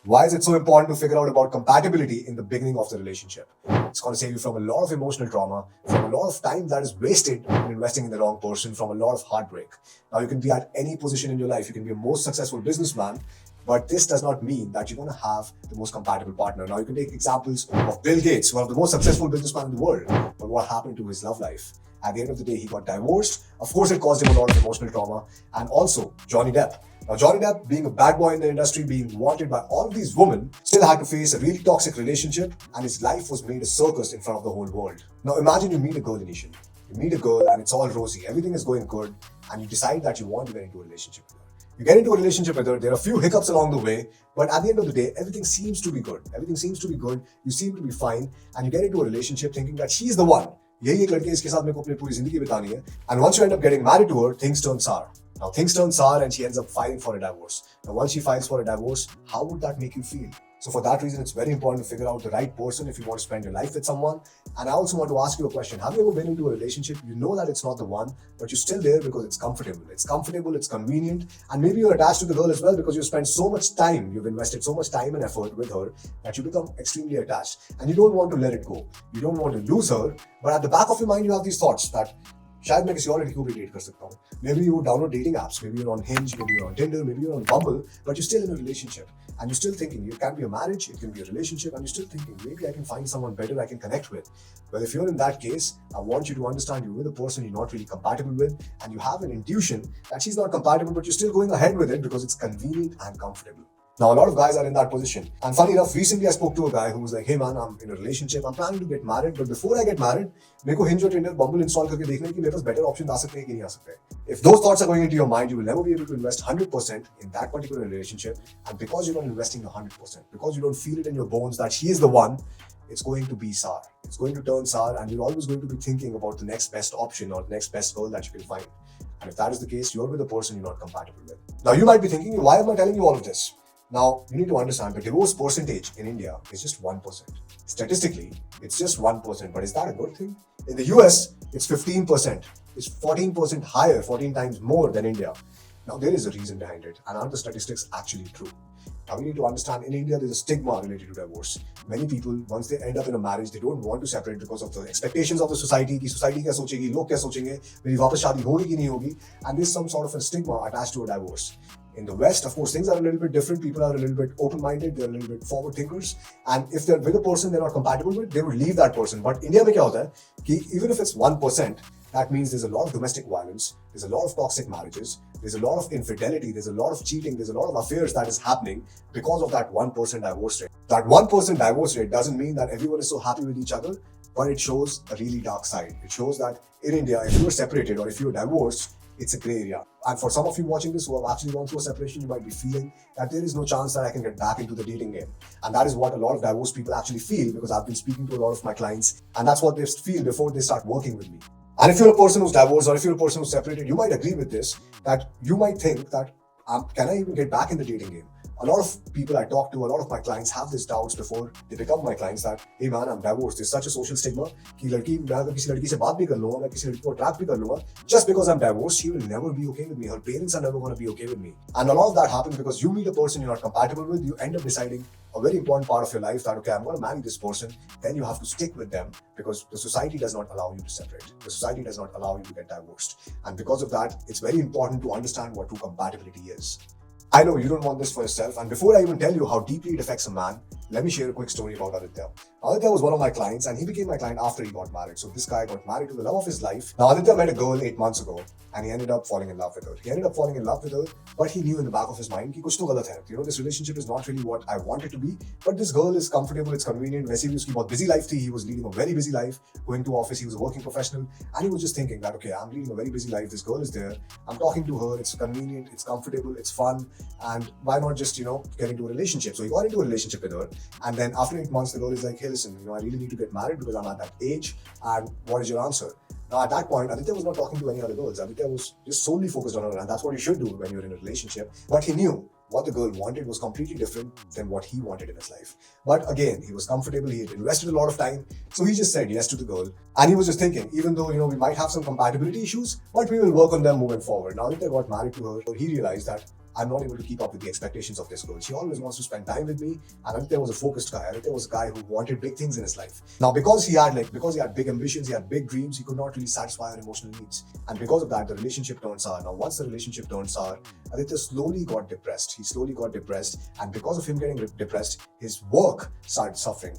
Why is it so important to figure out about compatibility in the beginning of the relationship? It's going to save you from a lot of emotional trauma, from a lot of time that is wasted in investing in the wrong person, from a lot of heartbreak. Now, you can be at any position in your life. You can be a most successful businessman, but this does not mean that you're going to have the most compatible partner. Now, you can take examples of Bill Gates, one of the most successful businessmen in the world, but what happened to his love life? At the end of the day, he got divorced. Of course, it caused him a lot of emotional trauma. And also, Johnny Depp. Now, Johnny Depp, being a bad boy in the industry, being wanted by all these women, still had to face a really toxic relationship, and his life was made a circus in front of the whole world. Now, imagine you meet a girl initially. You meet a girl and it's all rosy, everything is going good, and you decide that you want to get into a relationship with her. You get into a relationship with her, there are a few hiccups along the way, but at the end of the day, everything seems to be good. Everything seems to be good, you seem to be fine, and you get into a relationship thinking that she's the one. यही एक लड़की है, इसके साथ मेरे को अपनी पूरी जिंदगी बितानी है. And once you end up getting married to her, things turn sour. Now things turn sour and she ends up filing for a divorce. Now once she files for a divorce, how would that make you feel? So for that reason, it's very important to figure out the right person if you want to spend your life with someone. And I also want to ask you a question. Have you ever been into a relationship, you know that it's not the one, but you're still there because it's comfortable. It's comfortable, it's convenient, and maybe you're attached to the girl as well because you spent so much time, you've invested so much time and effort with her that you become extremely attached and you don't want to let it go. You don't want to lose her, but at the back of your mind, you have these thoughts that शायद मैं किसी और लड़की को भी date कर सकता हूँ. Maybe you download dating apps, maybe you're on Hinge, maybe you're on Tinder, maybe you're on Bumble, but you're still in a relationship and you're still thinking it can be a marriage, it can be a relationship, and you're still thinking maybe I can find someone better I can connect with. Well, if you're in that case, I want you to understand you're with a person you're not really compatible with, and you have an intuition that she's not compatible, but you're still going ahead with it because it's convenient and comfortable. Now, a lot of guys are in that position. And funny enough, recently I spoke to a guy who was like, hey man, I'm in a relationship, I'm planning to get married, but before I get married, मेरे को Hinge और Tinder, Bumble install करके देखना है कि मेरे पास better options आ सकते हैं कि नहीं आ सकते. If those thoughts are going into your mind, you will never be able to invest 100% in that particular relationship. And because you're not investing 100%, because you don't feel it in your bones that she is the one, it's going to be sour. It's going to turn sour, and you're always going to be thinking about the next best option or the next best girl that you can find. And if that is the case, you're with a person you're not compatible with. Now, you might be thinking, why am I telling you all of this? Now, you need to understand the divorce percentage in India is just 1%. Statistically, it's just 1%, but is that a good thing? In the US, it's 15%. It's 14% higher, 14 times more than India. Now, there is a reason behind it, and are the statistics actually true? Now, we need to understand in India, there's a stigma related to divorce. Many people, once they end up in a marriage, they don't want to separate because of the expectations of the society. कि society क्या सोचेगी, लोग क्या सोचेंगे, मेरी वापस शादी होगी कि नहीं होगी, and there's some sort of a stigma attached to a divorce. In the West, of course, things are a little bit different. People are a little bit open-minded. They're a little bit forward thinkers. And if they're with a person they're not compatible with, they would leave that person. But India में क्या होता है कि even if it's 1%, that means there's a lot of domestic violence. There's a lot of toxic marriages. There's a lot of infidelity. There's a lot of cheating. There's a lot of affairs that is happening because of that 1% divorce rate. That 1% divorce rate doesn't mean that everyone is so happy with each other, but it shows a really dark side. It shows that in India, if you're separated or if you're divorced, it's a gray area. And for some of you watching this who have actually gone through a separation, you might be feeling that there is no chance that I can get back into the dating game. And that is what a lot of divorced people actually feel, because I've been speaking to a lot of my clients, and that's what they feel before they start working with me. And if you're a person who's divorced or if you're a person who's separated, you might agree with this, that you might think that, can I even get back in the dating game? A lot of people I talk to, a lot of my clients have these doubts before they become my clients that, hey man, I'm divorced. There's such a social stigma कि लड़की मैं अगर किसी लड़की से बात भी कर लूँगा, मैं किसी लड़की को attract भी कर लूँगा, just because I'm divorced, she will never be okay with me. Her parents are never going to be okay with me. And a lot of that happens because you meet a person you're not compatible with. You end up deciding a very important part of your life that, okay, I'm going to marry this person. Then you have to stick with them because the society does not allow you to separate. The society does not allow you to get divorced. And because of that, it's very important to understand what true compatibility is. I know you don't want this for yourself, and before I even tell you how deeply it affects a man, let me share a quick story about Aditya. Aditya was one of my clients, and he became my client after he got married. So this guy got married to the love of his life. Now Aditya met a girl 8 months ago, and he ended up falling in love with her. He ended up falling in love with her, but he knew in the back of his mind कि कुछ तो गलत है. You know, this relationship is not really what I want it to be. But this girl is comfortable, it's convenient. वैसे भी उसकी बहुत busy life थी. He was leading a very busy life, going to office. He was a working professional, and he was just thinking that, okay, I'm leading a very busy life. This girl is there. I'm talking to her. It's convenient. It's comfortable. It's fun. And why not just get into a relationship? So he got into a relationship with her, and then after 8 months, the girl is like, hey, listen, I really need to get married because I'm at that age. And what is your answer? Now, at that point, Aditya was not talking to any other girls. Aditya was just solely focused on her, and that's what you should do when you're in a relationship. But he knew what the girl wanted was completely different than what he wanted in his life. But again, he was comfortable. He had invested a lot of time. So he just said yes to the girl. And he was just thinking, even though, we might have some compatibility issues, but we will work on them moving forward. Now that they got married to her, he realized that I'm not able to keep up with the expectations of this girl. She always wants to spend time with me, and Aditya was a focused guy. Aditya was a guy who wanted big things in his life. Now, because he had big ambitions, he had big dreams, he could not really satisfy her emotional needs. And because of that, the relationship turned sour. Now, once the relationship turned sour, Aditya slowly got depressed. He slowly got depressed, and because of him getting depressed, his work started suffering.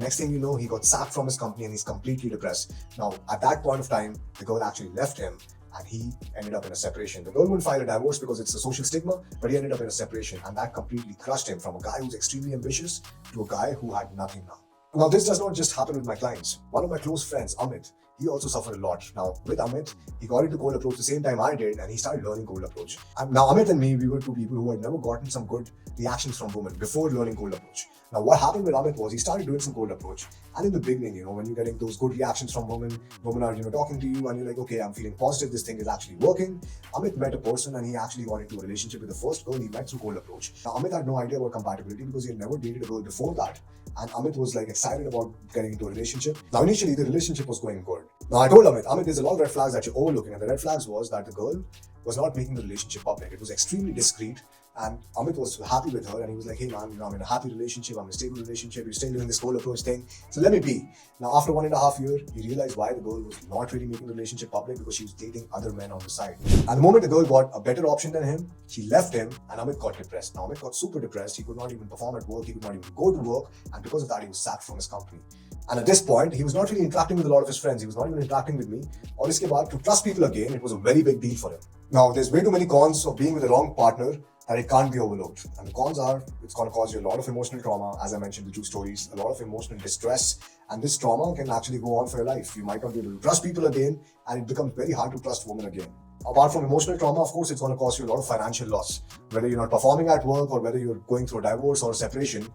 Next thing you know, he got sacked from his company and he's completely depressed. Now, at that point of time, the girl actually left him and he ended up in a separation. The girl wouldn't file a divorce because it's a social stigma, but he ended up in a separation, and that completely crushed him from a guy who's extremely ambitious to a guy who had nothing now. Now, this does not just happen with my clients. One of my close friends, Amit, he also suffered a lot. Now, with Amit, he got into cold approach the same time I did, and he started learning cold approach. And now, Amit and me, we were two people who had never gotten some good reactions from women before learning cold approach. Now, what happened with Amit was he started doing some cold approach, and in the beginning, when you're getting those good reactions from women are, talking to you, and you're like, okay, I'm feeling positive, this thing is actually working. Amit met a person, and he actually got into a relationship with the first girl he met through cold approach. Now, Amit had no idea about compatibility because he had never dated a girl before that, and Amit was like excited about getting into a relationship. Now, initially, the relationship was going good. Now, I told Amit, there's a lot of red flags that you're overlooking, and the red flags was that the girl was not making the relationship public. It was extremely discreet, and Amit was happy with her, and he was like, hey man, I'm in a happy relationship, I'm in a stable relationship, you're still doing this cold approach thing, so let me be. Now, after 1.5 years, he realized why the girl was not really making the relationship public, because she was dating other men on the side. And the moment the girl got a better option than him, she left him, and Amit got depressed. Now, Amit got super depressed, he could not even perform at work, he could not even go to work, and because of that, he was sacked from his company. And at this point, he was not really interacting with a lot of his friends. He was not even interacting with me. Or iske baad, to trust people again, it was a very big deal for him. Now, there's way too many cons of being with the wrong partner that it can't be overlooked. And the cons are, it's going to cause you a lot of emotional trauma. As I mentioned, the two stories, a lot of emotional distress. And this trauma can actually go on for your life. You might not be able to trust people again, and it becomes very hard to trust women again. Apart from emotional trauma, of course, it's going to cause you a lot of financial loss. Whether you're not performing at work or whether you're going through a divorce or a separation,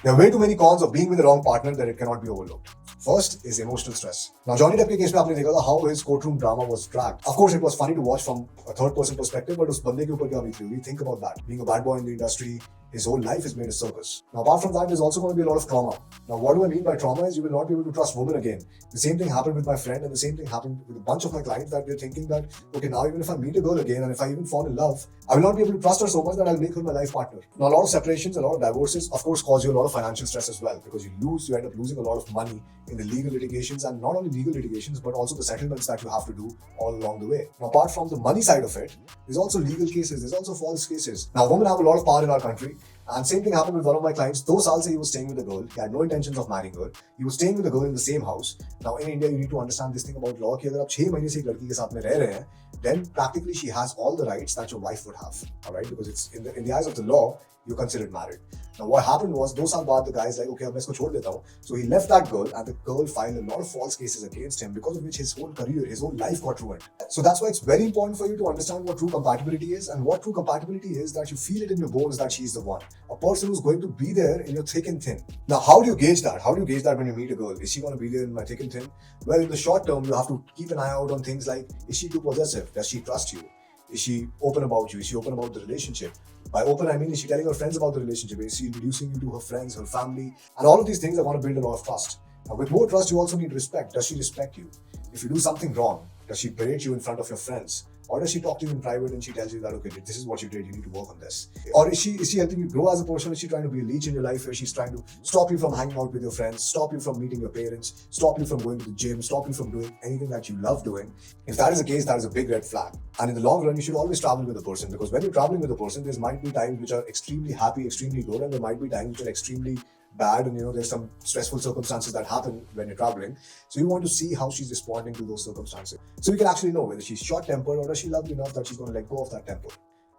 there are way too many cons of being with the wrong partner that it cannot be overlooked. First is emotional stress. Now, Johnny Depp ke case mein aapne dekha tha how his courtroom drama was dragged. Of course, it was funny to watch from a third-person perspective, but us bande ke upar kya beet rahi hogi? Think about that. Being a bad boy in the industry, his whole life is made a circus. Now, apart from that, there's also going to be a lot of trauma. Now, what do I mean by trauma is you will not be able to trust women again. The same thing happened with my friend, and the same thing happened with a bunch of my clients, that they're thinking that, okay, now even if I meet a girl again, and if I even fall in love, I will not be able to trust her so much that I'll make her my life partner. Now, a lot of separations, a lot of divorces, of course, cause you a lot of financial stress as well, because you end up losing a lot of money in the legal litigations, and not only legal litigations, but also the settlements that you have to do all along the way. Now, apart from the money side of it, there's also legal cases, there's also false cases. Now, women have a lot of power in our country. And same thing happened with one of my clients. 2 saal se he was staying with a girl. He had no intentions of marrying her. He was staying with a girl in the same house. Now in India, you need to understand this thing about law. कि अगर आप 6 महीने से एक लड़की के साथ में रह रहे हैं, then practically she has all the rights that your wife would have. All right, because it's in the eyes of the law, you're considered married. Now what happened was 2 साल बाद the guy's like, okay, अब मैं इसको छोड़ देता हूँ. So he left that girl, and the girl filed a lot of false cases against him, because of which his whole career, his whole life got ruined. So that's why it's very important for you to understand what true compatibility is, and what true compatibility is that you feel it in your bones that she's the one. A person who's going to be there in your thick and thin. Now, how do you gauge that? How do you gauge that when you meet a girl? Is she going to be there in my thick and thin? Well, in the short term, you have to keep an eye out on things like, is she too possessive? Does she trust you? Is she open about you? Is she open about the relationship? By open, I mean, is she telling her friends about the relationship? Is she introducing you to her friends, her family? And all of these things are going to build a lot of trust. Now, with more trust, you also need respect. Does she respect you? If you do something wrong, does she berate you in front of your friends? Or does she talk to you in private and she tells you that, okay, this is what you did, you need to work on this? Or is she helping you grow as a person? Is she trying to be a leech in your life, where she's trying to stop you from hanging out with your friends, stop you from meeting your parents, stop you from going to the gym, stop you from doing anything that you love doing? If that is the case, that is a big red flag. And in the long run, you should always travel with a person, because when you're traveling with a person, there might be times which are extremely happy, extremely good, and there might be times which are extremely bad, and there's some stressful circumstances that happen when you're traveling. So you want to see how she's responding to those circumstances, so you can actually know whether she's short-tempered or does she love you enough that she's going to let go of that temper.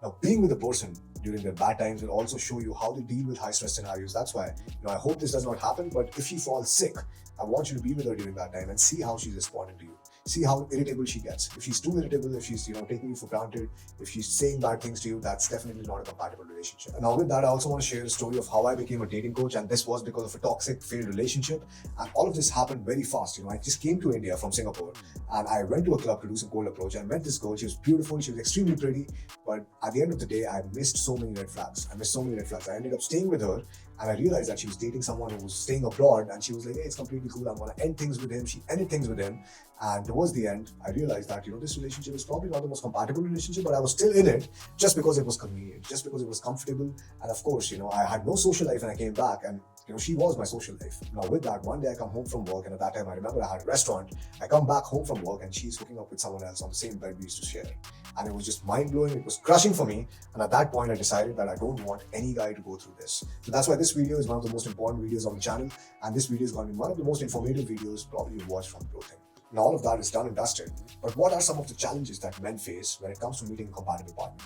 Now, being with a person during their bad times will also show you how they deal with high-stress scenarios. That's why, I hope this does not happen, but if she falls sick, I want you to be with her during that time and see how she's responding to you. See how irritable she gets. If she's too irritable, if she's taking you for granted, if she's saying bad things to you, that's definitely not a compatible relationship. And now with that, I also want to share a story of how I became a dating coach, and this was because of a toxic, failed relationship. And all of this happened very fast. I just came to India from Singapore, and I went to a club to do some cold approach. I met this girl. She was beautiful. She was extremely pretty. But at the end of the day, I missed so many red flags. I ended up staying with her, And I realized that she was dating someone who was staying abroad, and she was like, hey, it's completely cool, I'm gonna end things with him. She ended things with him. And towards the end, I realized that, this relationship is probably not the most compatible relationship, but I was still in it just because it was convenient, just because it was comfortable. And of course, I had no social life and I came back, and she was my social life. Now with that, one day I come home from work, and at that time I remember I had a restaurant. I come back home from work and she's hooking up with someone else on the same bed we used to share. And it was just mind-blowing, it was crushing for me. And at that point I decided that I don't want any guy to go through this. So that's why this video is one of the most important videos on the channel, and this video is going to be one of the most informative videos probably you've watched from Growth. Now all of that is done and dusted, but what are some of the challenges that men face when it comes to meeting a compatible partner?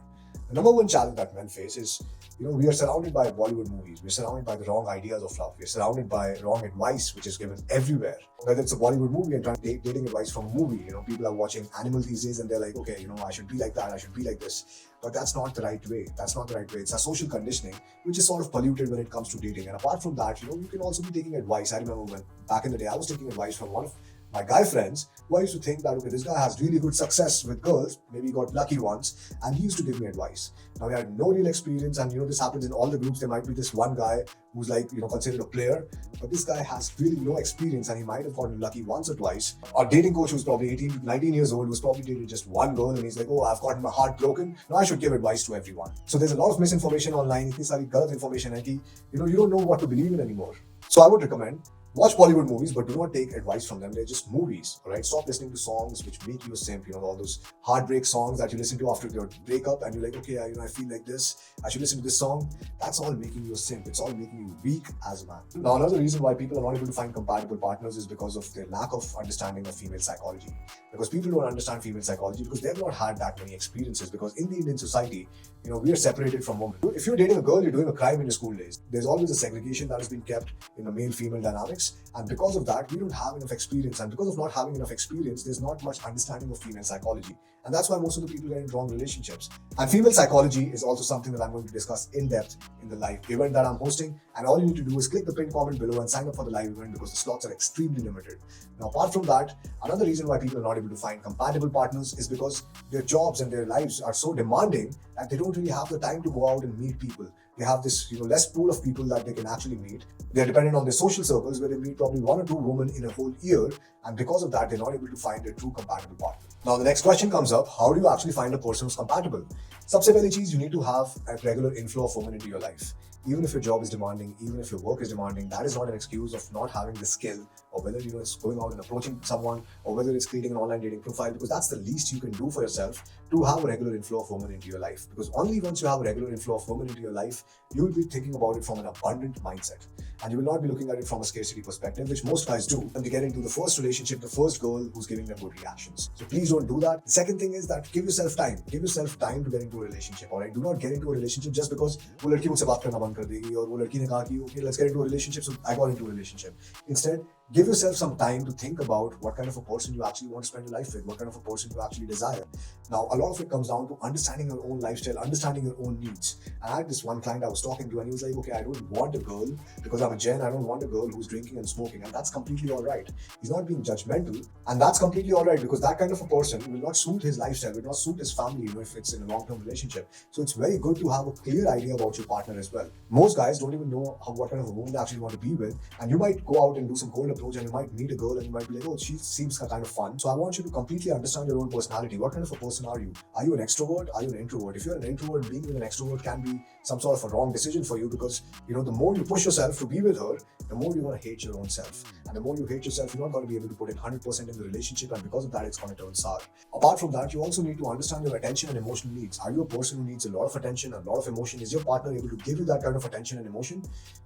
The number one challenge that men face is, we are surrounded by Bollywood movies. We're surrounded by the wrong ideas of love. We're surrounded by wrong advice, which is given everywhere. Whether it's a Bollywood movie and trying to take dating advice from a movie, people are watching Animal these days and they're like, okay, I should be like that, I should be like this. But that's not the right way. That's not the right way. It's a social conditioning, which is sort of polluted when it comes to dating. And apart from that, you can also be taking advice. I remember when back in the day, I was taking advice from one of my guy friends who I used to think that, okay, this guy has really good success with girls, maybe he got lucky once, and he used to give me advice. Now, he had no real experience, and this happens in all the groups. There might be this one guy who's like, considered a player, but this guy has really no experience, and he might have gotten lucky once or twice. Our dating coach, who's probably 18 to 19 years old, who's probably dated just one girl, and he's like, oh, I've gotten my heart broken, now I should give advice to everyone. So there's a lot of misinformation online, itni sari galat information hai ki, you don't know what to believe in anymore. So I would recommend, watch Bollywood movies, but do not take advice from them. They're just movies, all right? Stop listening to songs which make you a simp, all those heartbreak songs that you listen to after your breakup, and you're like, okay, I feel like this, I should listen to this song. That's all making you a simp. It's all making you weak as a man. Now, another reason why people are not able to find compatible partners is because of their lack of understanding of female psychology. Because people don't understand female psychology because they've not had that many experiences. Because in the Indian society, we are separated from women. If you're dating a girl, you're doing a crime in your school days. There's always a segregation that has been kept in the male-female dynamics. And because of that, we don't have enough experience. And because of not having enough experience, there's not much understanding of female psychology. And that's why most of the people get in wrong relationships. And female psychology is also something that I'm going to discuss in depth in the live event that I'm hosting. And all you need to do is click the pinned comment below and sign up for the live event because the slots are extremely limited. Now, apart from that, another reason why people are not able to find compatible partners is because their jobs and their lives are so demanding that they don't really have the time to go out and meet people. They have this less pool of people that they can actually meet. They're dependent on their social circles where they meet probably one or two women in a whole year, and because of that, they're not able to find a true compatible partner. Now, the next question comes up, how do you actually find a person who's compatible? Sabse pehle cheez, you need to have a regular inflow of women into your life. Even if your job is demanding, even if your work is demanding, that is not an excuse of not having the skill, or whether it's going out and approaching someone, or whether it's creating an online dating profile, because that's the least you can do for yourself to have a regular inflow of women into your life. Because only once you have a regular inflow of women into your life, you will be thinking about it from an abundant mindset. And you will not be looking at it from a scarcity perspective, which most guys do when they get into the first relationship, the first girl who's giving them good reactions. So please don't do that. The second thing is that give yourself time. Give yourself time to get into a relationship, all right? Do not get into a relationship just because wo ladki mujhse baat karna band kar degi aur wo ladki ne kaha ki okay, let's get into a relationship, so I got into a relationship. Instead, give yourself some time to think about what kind of a person you actually want to spend your life with, what kind of a person you actually desire. Now, a lot of it comes down to understanding your own lifestyle, understanding your own needs. And I had this one client I was talking to, and he was like, okay, I don't want a girl because I'm a gen, I don't want a girl who's drinking and smoking, and that's completely all right. He's not being judgmental, and that's completely all right because that kind of a person will not suit his lifestyle, will not suit his family, if it's in a long-term relationship. So it's very good to have a clear idea about your partner as well. Most guys don't even know what kind of a woman they actually want to be with, and you might go out and do some cold approach, and you might meet a girl and you might be like, oh, she seems kind of fun. So I want you to completely understand your own personality. What kind of a person are you? Are you an extrovert? Are you an introvert? If you're an introvert, being with an extrovert can be some sort of a wrong decision for you because, the more you push yourself to be with her, the more you're going to hate your own self. And the more you hate yourself, you're not going to be able to put in 100% in the relationship, and because of that, it's going to turn sour. Apart from that, you also need to understand your attention and emotional needs. Are you a person who needs a lot of attention, a lot of emotion? Is your partner able to give you that kind of attention and emotion?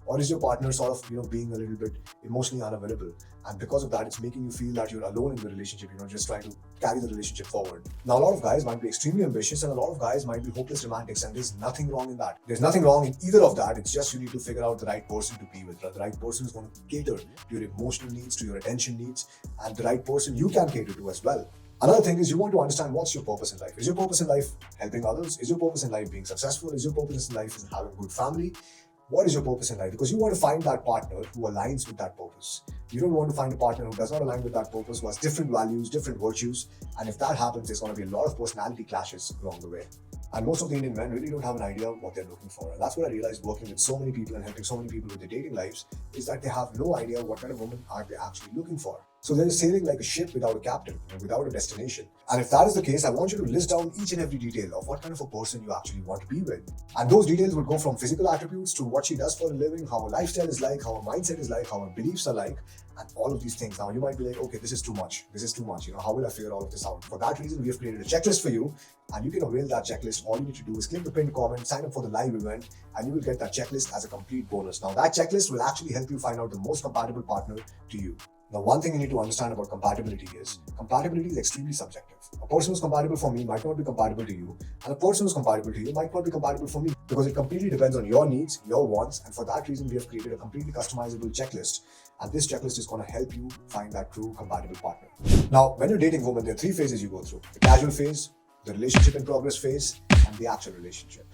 Or is your partner sort of, being a little bit emotionally unavailable? And because of that, it's making you feel that you're alone in the relationship, just trying to carry the relationship forward. Now, a lot of guys might be extremely ambitious and a lot of guys might be hopeless romantics, and there's nothing wrong in that. There's nothing wrong in either of that. It's just you need to figure out the right person to be with, the right person who's going to cater to your emotional needs, to your attention needs, and the right person you can cater to as well. Another thing is you want to understand what's your purpose in life. Is your purpose in life helping others? Is your purpose in life being successful? Is your purpose in life having a good family? What is your purpose in life? Because you want to find that partner who aligns with that purpose. You don't want to find a partner who does not align with that purpose, who has different values, different virtues. And if that happens, there's going to be a lot of personality clashes along the way. And most of the Indian men really don't have an idea of what they're looking for. And that's what I realized working with so many people and helping so many people with their dating lives, is that they have no idea what kind of woman are they actually looking for. So they're sailing like a ship without a captain, without a destination. And if that is the case, I want you to list down each and every detail of what kind of a person you actually want to be with. And those details would go from physical attributes to what she does for a living, how her lifestyle is like, how her mindset is like, how her beliefs are like, and all of these things. Now you might be like, okay, this is too much. This is too much. How will I figure all of this out? For that reason, we have created a checklist for you, and you can avail that checklist. All you need to do is click the pinned comment, sign up for the live event, and you will get that checklist as a complete bonus. Now that checklist will actually help you find out the most compatible partner to you. Now, one thing you need to understand about compatibility is extremely subjective. A person who's compatible for me might not be compatible to you, and a person who's compatible to you might not be compatible for me, because it completely depends on your needs, your wants, and for that reason, we have created a completely customizable checklist. And this checklist is going to help you find that true compatible partner. Now, when you're dating women, there are three phases you go through: the casual phase, the relationship in progress phase, and the actual relationship.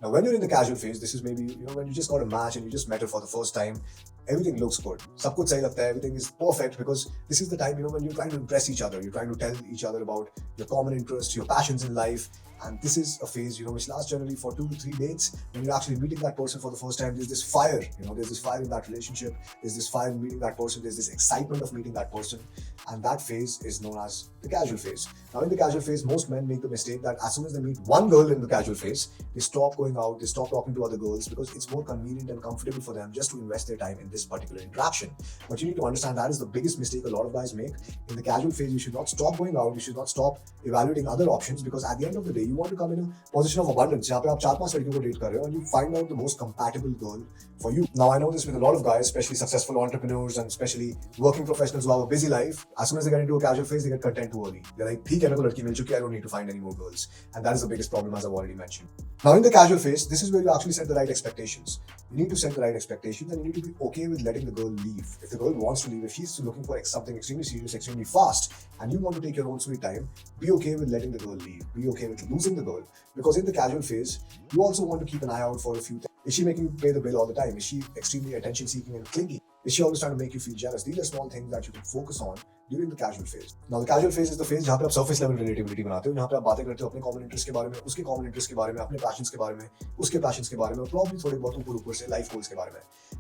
Now, when you're in the casual phase, this is maybe, when you just got a match and you just met her for the first time, everything looks good. Sab kuch sahi lagta hai, everything is perfect, because this is the time, when you're trying to impress each other, you're trying to tell each other about your common interests, your passions in life. And this is a phase, which lasts generally for 2 to 3 dates. When you're actually meeting that person for the first time, there's this fire, there's this fire in that relationship. There's this fire in meeting that person. There's this excitement of meeting that person. And that phase is known as the casual phase. Now, in the casual phase, most men make the mistake that as soon as they meet one girl in the casual phase, they stop going out, they stop talking to other girls, because it's more convenient and comfortable for them just to invest their time in this particular interaction. But you need to understand that is the biggest mistake a lot of guys make. In the casual phase, you should not stop going out, you should not stop evaluating other options, because at the end of the day, you want to come in a position of abundance, जहाँ पे आप 4-5 लड़कियों को date कर रहे हो, and you find out the most compatible girl for you. Now, I know this with a lot of guys, especially successful entrepreneurs and especially working professionals who have a busy life. As soon as they get into a casual phase, they get content too early. They're like, ठीक है, मेरे को लड़की मिल चुकी है, I don't need to find any more girls. And that is the biggest problem, as I've already mentioned. Now, in the casual phase, this is where you actually set the right expectations. You need to set the right expectations, and you need to be okay with letting the girl leave. If the girl wants to leave, if she's looking for something extremely serious, extremely fast, and you want to take your own sweet time, be okay with letting the girl leave. Be okay with losing the girl. Because in the casual phase, you also want to keep an eye out for a few things. Is she making you pay the bill all the time? Is she extremely attention-seeking and clingy? Is she always trying to make you feel jealous? These are small things that you can focus on during the casual phase. Now, the casual phase is the phase जहाँ पे आप surface level relativity बनाते हो, जहाँ पे आप बातें करते हो अपने common interest के बारे में, उसके common interest के बारे में, अपने passions के बारे में, उसके passions के बारे में, और probably थोड़े बहुत ऊपर से life goals के बारे में.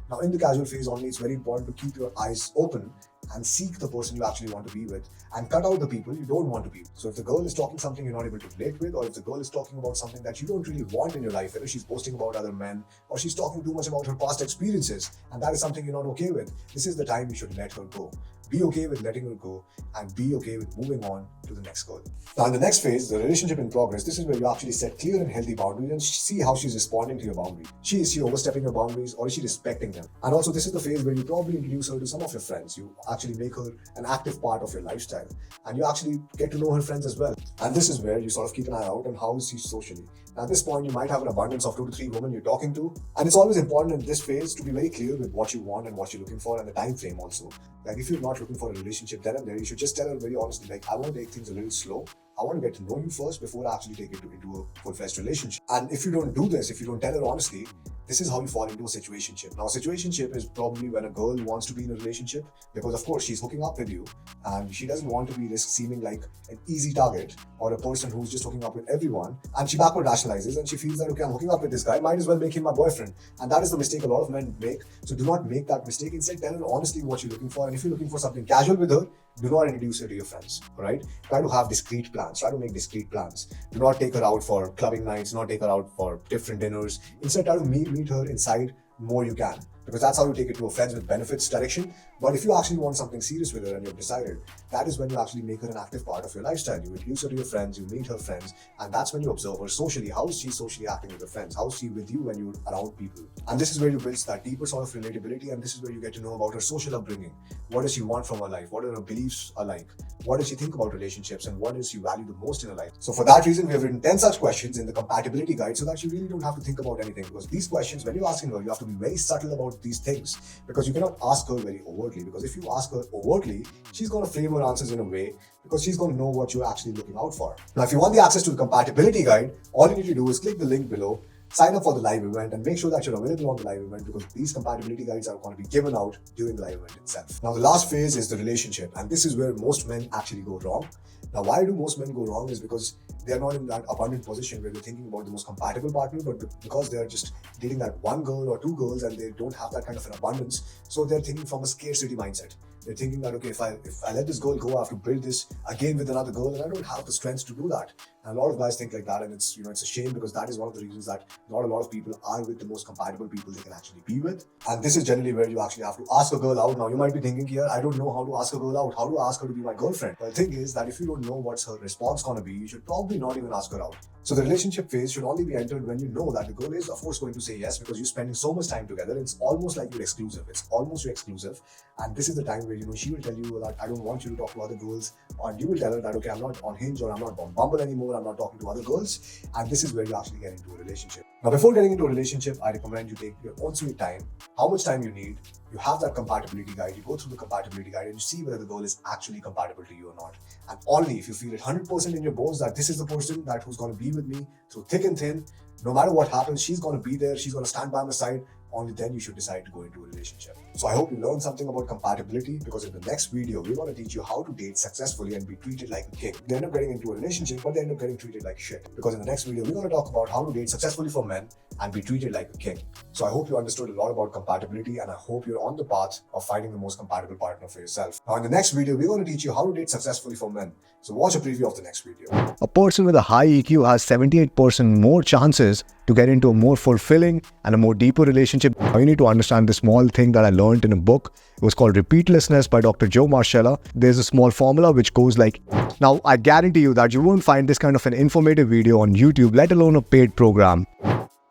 Now, in the casual phase only, it's very important to keep your eyes open and seek the person you actually want to be with, and cut out the people you don't want to be with. So if the girl is talking something you're not able to relate with, or if the girl is talking about something that you don't really want in your life, whether she's posting about other men, or she's talking too much about her past experiences, and that is something you're not okay with, this is the time you should let her go. Be okay with letting her go, and be okay with moving on to the next girl. Now, in the next phase, the relationship in progress, this is where you actually set clear and healthy boundaries and see how she's responding to your boundaries. Is she overstepping your boundaries, or is she respecting them? And also, this is the phase where you probably introduce her to some of your friends. You actually make her an active part of your lifestyle, and you actually get to know her friends as well. And this is where you sort of keep an eye out on how is she socially. At this point, you might have an abundance of 2 to 3 women you're talking to, and it's always important in this phase to be very clear with what you want and what you're looking for, and the time frame also. Like, if you're not looking for a relationship then and there, you should just tell her very honestly, like, I want to take things a little slow. I want to get to know you first before I actually take it into a full-fledged relationship. And if you don't do this, if you don't tell her honestly, this is how you fall into a situationship. Now, a situationship is probably when a girl wants to be in a relationship because, of course, she's hooking up with you and she doesn't want to be seeming like an easy target or a person who's just hooking up with everyone. And she backward rationalizes and she feels that, okay, I'm hooking up with this guy, might as well make him my boyfriend. And that is the mistake a lot of men make. So do not make that mistake. Instead, tell her honestly what you're looking for. And if you're looking for something casual with her, do not introduce her to your friends, all right? Try to have discreet plans. Try to make discreet plans. Do not take her out for clubbing nights. Do not take her out for different dinners. Instead, try to meet her inside more you can, because that's how you take it to a friends with benefits direction. But if you actually want something serious with her and you've decided, that is when you actually make her an active part of your lifestyle. You introduce her to your friends, you meet her friends, and that's when you observe her socially. How is she socially acting with her friends? How is she with you when you're around people? And this is where you build that deeper sort of relatability, and this is where you get to know about her social upbringing. What does she want from her life? What are her beliefs are like? What does she think about relationships, and what does she value the most in her life? So for that reason, we have written 10 such questions in the compatibility guide so that you really don't have to think about anything, because these questions, when you're asking her, you have to be very subtle about these things, because you cannot ask her very overtly, because if you ask her overtly, she's going to frame her answers in a way because she's going to know what you're actually looking out for. Now, if you want the access to the compatibility guide, all you need to do is click the link below, sign up for the live event and make sure that you're available on the live event, because these compatibility guides are going to be given out during the live event itself. Now, the last phase is the relationship, and this is where most men actually go wrong. Now, why do most men go wrong is because they're not in that abundant position where they're thinking about the most compatible partner, but because they're just dating that one girl or two girls and they don't have that kind of an abundance, so they're thinking from a scarcity mindset. They're thinking that, okay, if I let this girl go, I have to build this again with another girl, and I don't have the strength to do that. And a lot of guys think like that, and it's a shame, because that is one of the reasons that not a lot of people are with the most compatible people they can actually be with. And this is generally where you actually have to ask a girl out. Now, you might be thinking here, I don't know how to ask a girl out. How do I ask her to be my girlfriend? Well, the thing is that if you don't know what's her response gonna be, you should probably not even ask her out. So the relationship phase should only be entered when you know that the girl is, of course, going to say yes, because you're spending so much time together. It's almost like you're exclusive. It's almost you're exclusive. And this is the time where, she will tell you that I don't want you to talk to other girls. And you will tell her that, okay, I'm not on Hinge, or I'm not on Bumble anymore. I'm not talking to other girls. And this is where you actually get into a relationship. Now, before getting into a relationship, I recommend you take your own sweet time, how much time you need. You have that compatibility guide, you go through the compatibility guide and you see whether the girl is actually compatible to you or not. And only if you feel it 100% in your bones that this is the person who's going to be with me through thick and thin, no matter what happens, she's going to be there, she's going to stand by my side, only then you should decide to go into a relationship. So I hope you learned something about compatibility, because in the next video, we're going to teach you how to date successfully and be treated like a king. They end up getting into a relationship, but they end up getting treated like shit. Because in the next video, we're going to talk about how to date successfully for men and be treated like a king. So I hope you understood a lot about compatibility, and I hope you're on the path of finding the most compatible partner for yourself. Now, in the next video, we're going to teach you how to date successfully for men. So watch a preview of the next video. A person with a high EQ has 78% more chances to get into a more fulfilling and a more deeper relationship. Now, you need to understand this small thing that I learned in a book. It was called Repeatlessness by Dr. Joe Marcella. There's a small formula which goes like, now I guarantee you that you won't find this kind of an informative video on YouTube, let alone a paid program.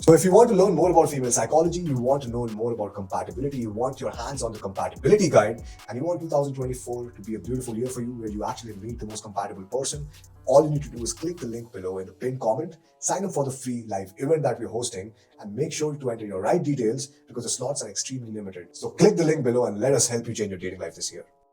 So if you want to learn more about female psychology, you want to know more about compatibility, you want your hands on the compatibility guide, and you want 2024 to be a beautiful year for you where you actually meet the most compatible person, all you need to do is click the link below in the pinned comment, sign up for the free live event that we're hosting, and make sure to enter your right details, because the slots are extremely limited. So click the link below and let us help you change your dating life this year.